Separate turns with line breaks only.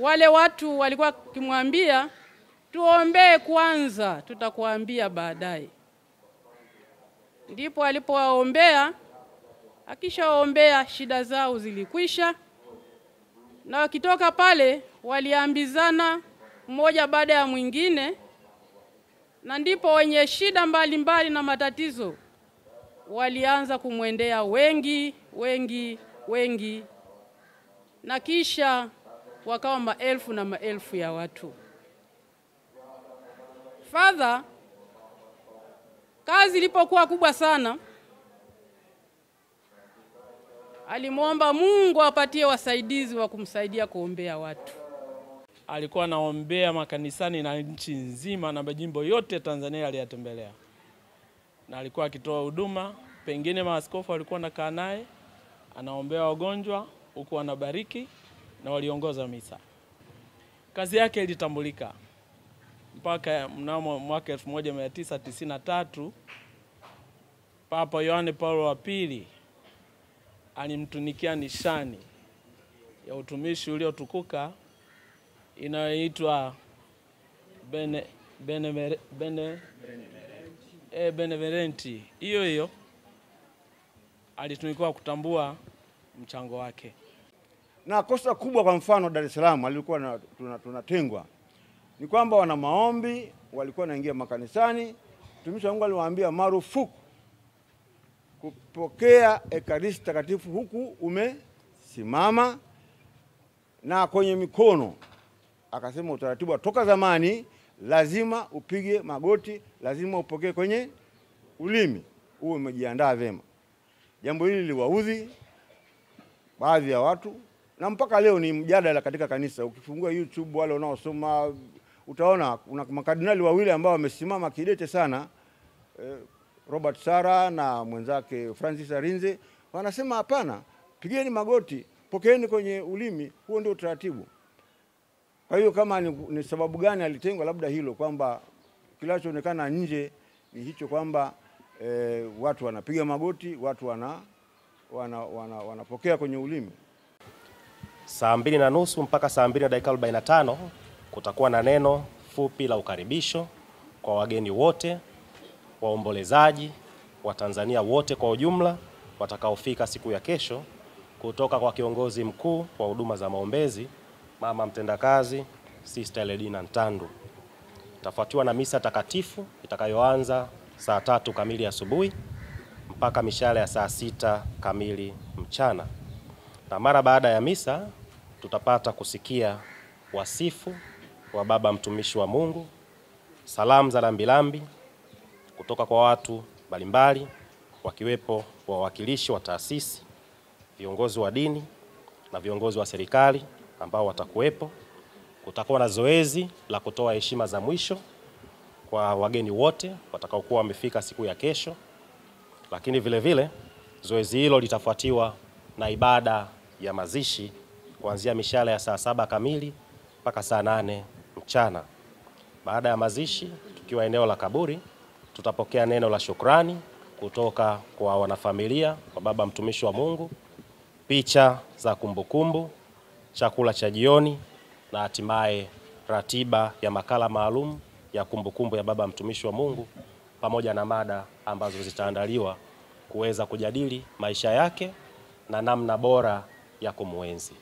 wale watu walikuwa kimwambia tuombee kwanza, tutakuambia baadaye. Ndipo alipowaombea, akishaombea shida zao zilikwisha, na wakitoka pale waliambizana mmoja baada ya mwingine, na ndipo wenye shida mbalimbali na matatizo walianza kumwendea wengi, na kisha wakawa maelfu na maelfu ya watu. Father, kazi ilipokuwa kubwa sana, alimuomba Mungu apatie wasaidizi wa kumsaidia kuombea watu.
Alikuwa anaombea makanisani na nchi nzima na majimbo yote Tanzania aliyatembelea. Na alikuwa akitoa huduma, pengine maaskofu walikuwa wanakaa naye, anaombea wagonjwa, huku anabariki na waliongoza misa. Kazi yake ilitambulika mpaka mnamo mwaka 1993 Papa Yohane Paulo wa pili alimtunikia nishani ya utumishi uliotukuka inayoitwa Benevolenti. Hiyo alitunikiwa kutambua mchango wake.
Na kosa kubwa, kwa mfano Dar es Salaam alikuwa tunatengwa, ni kwamba wana maombi walikuwa wanaingia makanisani. Mtumishi wa Mungu aliwaambia marufuku kupokea ekaristi takatifu huku umesimama na kwenye mikono. Akasema utaratibu toka zamani, lazima upige magoti, lazima upokee kwenye ulimi, uwe umejiandaa vema. Jambo hili liwaudhi baadhi ya watu, na mpaka leo ni mjadala katika kanisa. Ukifungua YouTube wale unaosoma utaona kuna makardinali wawili ambao wamesimama kidete sana, Robert Sara na mwenzake Francis Arinze, wanasema hapana, pigeni magoti, pokeeni kwenye ulimi, huo ndio utaratibu. Kwa hiyo kama ni sababu gani alitengwa, labda hilo kwamba kinachoonekana nje ni hicho kwamba watu wanapiga magoti, watu wanapokea kwenye ulimi.
Saa 2:30 mpaka saa 2:45 kutakuwa na neno fupi la ukaribisho kwa wageni wote, waombolezaji, Watanzania wote kwa ujumla watakaofika siku ya kesho, kutoka kwa kiongozi mkuu wa huduma za maombezi, mama mtendakazi Sister Eledina Ntandu. Itafuatiwa na misa takatifu itakayoanza saa 3 kamili asubuhi mpaka mishale ya saa 6 kamili mchana. Na mara baada ya misa tutapata kusikia wasifu wa baba mtumishi wa Mungu, salamu za lambilambi kutoka kwa watu mbalimbali, wakiwepo wawakilishi wa taasisi, viongozi wa dini na viongozi wa serikali ambao watakuwepo. Kutakuwa na zoezi la kutoa heshima za mwisho kwa wageni wote watakaokuwa wamefika siku ya kesho. Lakini vile vile zoezi hilo litafuatiwa na ibada ya mazishi kuanzia mishale ya saa 7 kamili mpaka saa 8 mchana. Baada ya mazishi, tukiwa eneo la kaburi, tutapokea neno la shukrani kutoka kwa wanafamilia wa baba mtumishi wa Mungu, picha za kumbukumbu, chakula cha jioni, na hatimaye ratiba ya makala maalum ya kumbukumbu ya baba mtumishi wa Mungu, pamoja na mada ambazo zitaandaliwa kuweza kujadili maisha yake na namna bora ya kumuenzi.